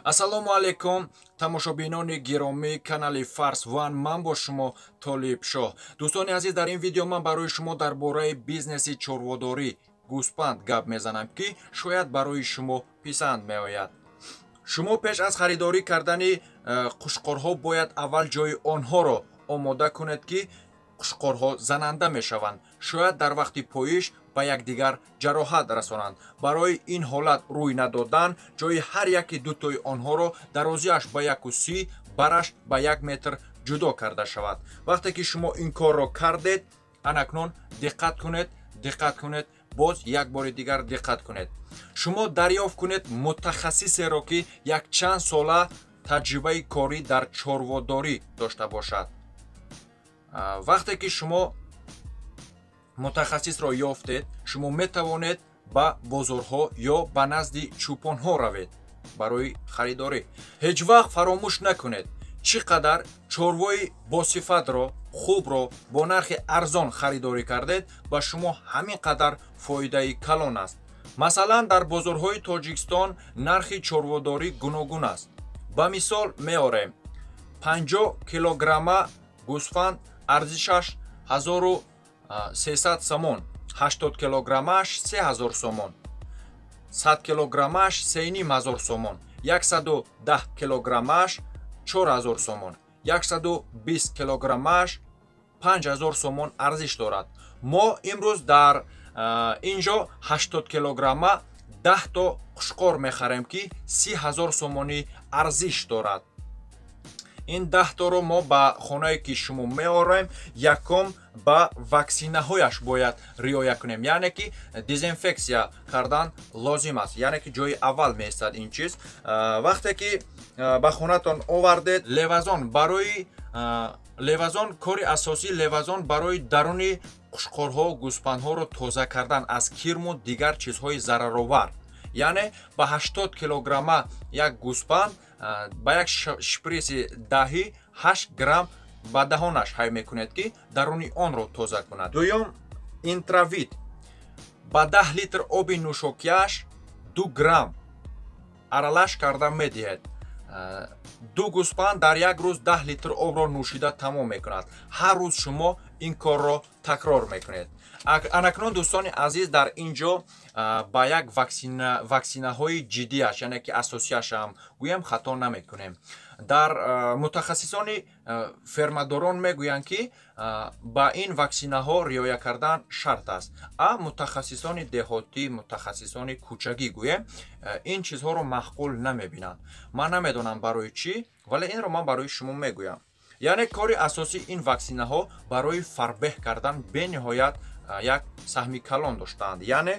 ассалому алайкум тамошобинони гиромии канали Фарс One. Ман бо шумо Толиб Шоҳ. Дӯстони азиз, дар ин видео ман барои шумо дар бораи бизнеси чорводорӣ гӯспанд гап мезанам ки шояд барои шумо писанд меояд. шумо пеш аз харидорӣ кардани қушқорҳо бояд аввал ҷои онҳоро омода кунед ки қушқорҳо зананда мешаванд. шояд дар вақти поиш ба якдигар ҷароҳат расонанд. барои ин ҳолат рӯй надодан ҷои ҳар яки дутои онҳоро дарозиаш ба 1.30 бараш ба 1 метр ҷудо карда шавад. вақте ки шумо ин корро кардед, анакнун диққат кунед, боз як бори дигар диққат кунед. шумо дарёфт кунед мутахассисеро ки якчанд сола таҷрибаи корӣ дар чорводорӣ дошта бошад. вақте ки шумо мутахассисро ёфтед, шумо метавонед ба бозорҳо ё ба назди чӯпонҳо равед барои харидорӣ. ҳеҷ вақт фаромӯш накунед, чӣ қадар чорвои босифатро, хубро бо нархи арзон харидорӣ кардед, ба шумо ҳамин қадар фоидаи калон аст. масалан, дар бозорҳои Тоҷикистон нархи чорводорӣ гуногун аст. ба мисол меорем, 50 килограмма гӯсфанд арзишаш 1300 сомон, 80 килограммаш 3000 сомон, 100 килограммаш 3500 сомон, 110 килограммаш 4000 сомон, 120 килограммаш 5000 сомон арзиш дорад. мо имрӯз дар инҷо 80 килограмма 10 то қушқор мехарем ки 30,000 сомонӣ арзиш дорад. ин 10 торо мо ба хонае ки шумо меорем, якум ба ваксинаҳояш бояд риоя кунем, яъне ки дезинфексия кардан лозим аст, яъне ки ҷои аввал меистад ин чиз. вақте ки ба хонатон овардед, левазон кори асосӣ, левазон барои даруни қушқорҳо, гӯспандҳоро тоза кардан аз кирму дигар чизҳои зараровар. яъне ба 80 килограмма як гӯспанд ба як шприси даҳӣ 8 грамм ба даҳонаш ҳай мекунед ки даруни онро тоза кунад. дуюм, интравит ба 10 литр оби нӯшокияш 2 грамм аралаш карда медиҳед. ду гӯспанд дар як рӯз 10 литр обро нӯшида тамом мекунад. ҳар рӯз шумо ин корро такрор мекунед. анакнун дӯстони азиз, дар инҷо ба як ваксинаҳои ҷиддияш, яъне ки асосияшам гӯям, хато намекунем. дар мутахассисони фермадорон мегӯянд ки ба ин ваксинаҳо риоя кардан шарт аст. мутахассисони деҳотӣ, мутахассисони кӯчагӣ гӯем, ин чизҳоро маъқул намебинанд. ман намедонам барои чӣ, вале инро ман барои шумо мегӯям. яъне кори асосии ин ваксинаҳо барои фарбеҳ кардан бениҳоят як саҳми калон доштаанд. яъне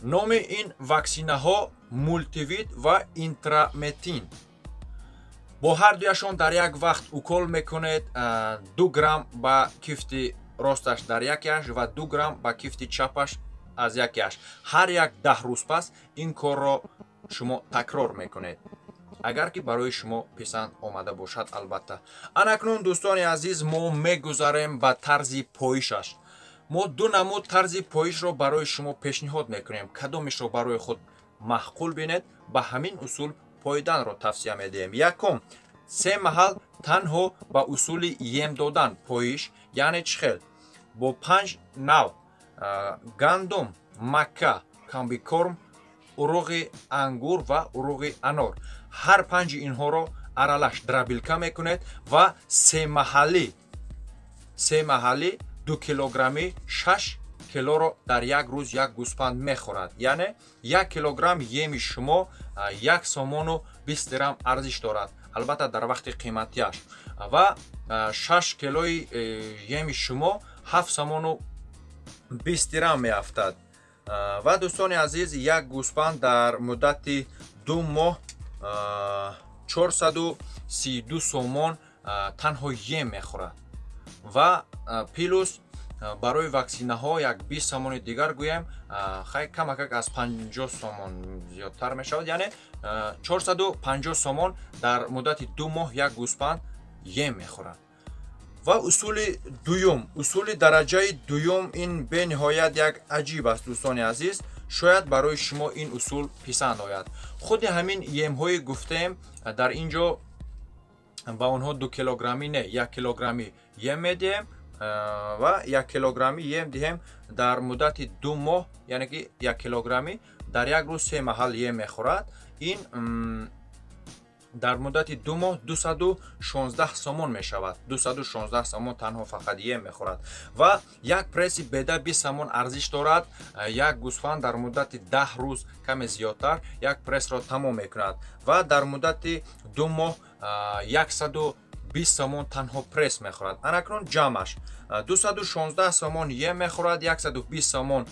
номи ин ваксинаҳо мултивит ва интраметин. бо ҳардуяшон дар як вақт укол мекунед. 2 грамм ба кифти росташ дар якяш ва 2 грамм ба кифти чапаш аз якяш. ҳар як 10 рӯз пас ин корро шумо такрор мекунед, агар ки барои шумо писанд омада бошад албатта. анакнун дӯстони азиз, мо мегузарем ба тарзи поишаш. мо ду намуд тарзи поишро барои шумо пешниҳод мекунем. кадомишро барои худ маъқул бинед, ба ҳамин усул поиданро тавсия медиҳем. якум, 3 маҳал танҳо ба усули ем додан поиш, яъне чӣ хел? бо 5 нав гандум, макка, комбикорм, уруғи ангур ва уруғи анор. ҳар 5 инҳоро аралаш драбилка мекунед ва 3 маҳали 2 килограмми 6 килоро дар як рӯз як гӯспанд мехӯрад. яъне 1 килограмм еми шумо 1 сомону 20 дирам арзиш дорад, албатта дар вақти қиматияш. ва 6 килои еми шумо 7 сомону 20 дирам меафтад. ва дӯстони азиз, як гӯспанд дар муддати 2 моҳ 432 сомон танҳо ем мехӯрад. ва пилус барои ваксинаҳо як 20 сомони дигар гӯем, хай камакак аз 50 сомон зиёдтар мешавад, яъне 450 сомон дар муддати 2 моҳ як гӯспанд ем мехӯрад. ва усули дуюм, усули дараҷаи дуюм, ин бениҳоят як аҷиб аст дӯстони азиз. шояд барои шумо ин усул писанд ояд. худи ҳамин емҳои гуфтем дар ин ҷо ба онҳо 2 килограммӣ не 1 килограмми ем медиҳем ва 1 килограмми ем диҳем дар муддати 2 моҳ, яъне ки 1 килограмми дар як рӯз 3 маҳал ем мехӯрад. Ин дар муддати 2 моҳ 216 сомон мешавад. 216 сомон танҳо фақат ем мехӯрад ва як пресси беда 20 сомон арзиш дорад. Як гӯсфанд дар муддати 10 рӯз каме зиёдтар як прессро тамом мекунад ва дар муддати 2 моҳ 120 сомон танҳо пресс мехӯрад. Анакнун ҷамъаш 216 сомон ем мехӯрад, 120 сомон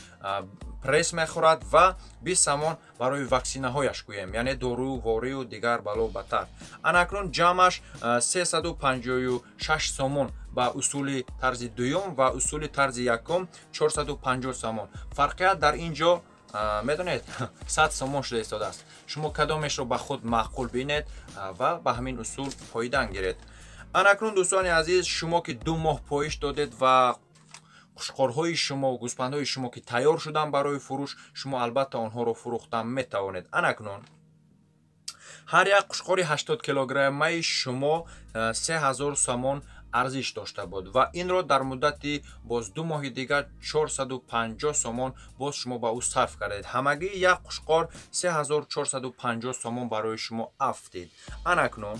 пресс мехӯрад ва 20 сомон барои ваксинаҳояш гӯем, яъне дору ворию дигар бало батар. Анакнун ҷамъаш 356 сомон ба усули тарзи дуюм ва усули тарзи якум 450 сомон. Фарқият дар ин ҷо медонед 100 сомон шуда истодааст. шумо кадомешро ба худ маъқул бинед ва ба ҳамин усул фоидан гиред. анакнун дӯстони азиз, шумо ки 2 моҳ поиш додед ва қушқорҳои шумо, гӯспандҳои шумо ки тайёр шуданд барои фурӯш, шумо албатта онҳоро фурӯхтан метавонед. Анакнун ҳар як қушқори 80 килограммаи шумо 3000 сомон арзиш дошта буд ва инро дар муддати боз 2 моҳи дигар 450 сомон боз шумо ба ӯ сарф кардед. ҳамагӣ як қушқор 3450 сомон барои шумо афтид. анакнун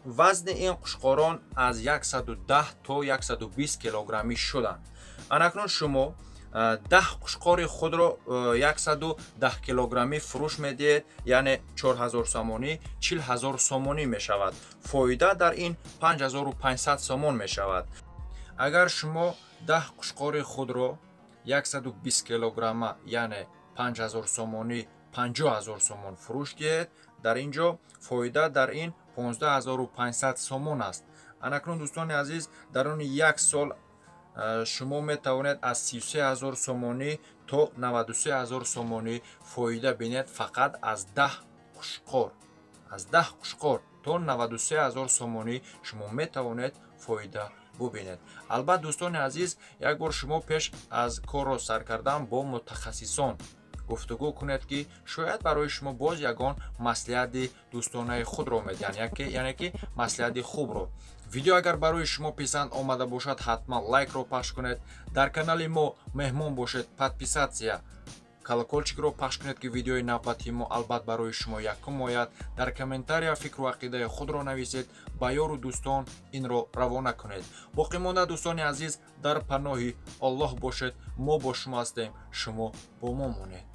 вазни ин қушқорон аз 110 то 120 килограммӣ шуданд. анакнун шумо 10 қушқори худро 110 килограммӣ фурӯш медиҳед, яъне 4000 сомонӣ 40000 сомонӣ мешавад. фоида дар ин 5500 сомон мешавад. агар шумо 10 қушқори худро 120 килограмма, яъне 5000 сомонӣ 50000 сомон фурӯш диҳед, дар ин ҷо фоида дар ин 15500 сомон аст. анакнун дӯстони азиз, дар они як сол шумо метавонед аз 33000 сомонӣ то 93000 сомонӣ фоида бинед фақат аз 10 қушқор. аз 10 қушқор то 93000 сомонӣ шумо метавонед фоида бубинед. албатта дӯстони азиз, як бор шумо пеш аз корро сар кардан бо мутахассисон гуфтугӯ кунед ки шояд барои шумо боз ягон маслиҳати дӯстонаи худро медиҳанд, яъне ки маслиҳати хубро. видео агар барои шумо писанд омада бошад, ҳатман лайкро пахш кунед. дар канали мо меҳмон бошед, подписатсия колоколчикро пахш кунед ки видеои навбати мо албатта барои шумо якум ояд. дар комментария фикру ақидаи худро нависед, ба ёру дӯстон инро равона кунед. боқӣ монда дӯстони азиз, дар паноҳи Аллоҳ бошед. мо бо шумо ҳастем, шумо бо мо монед.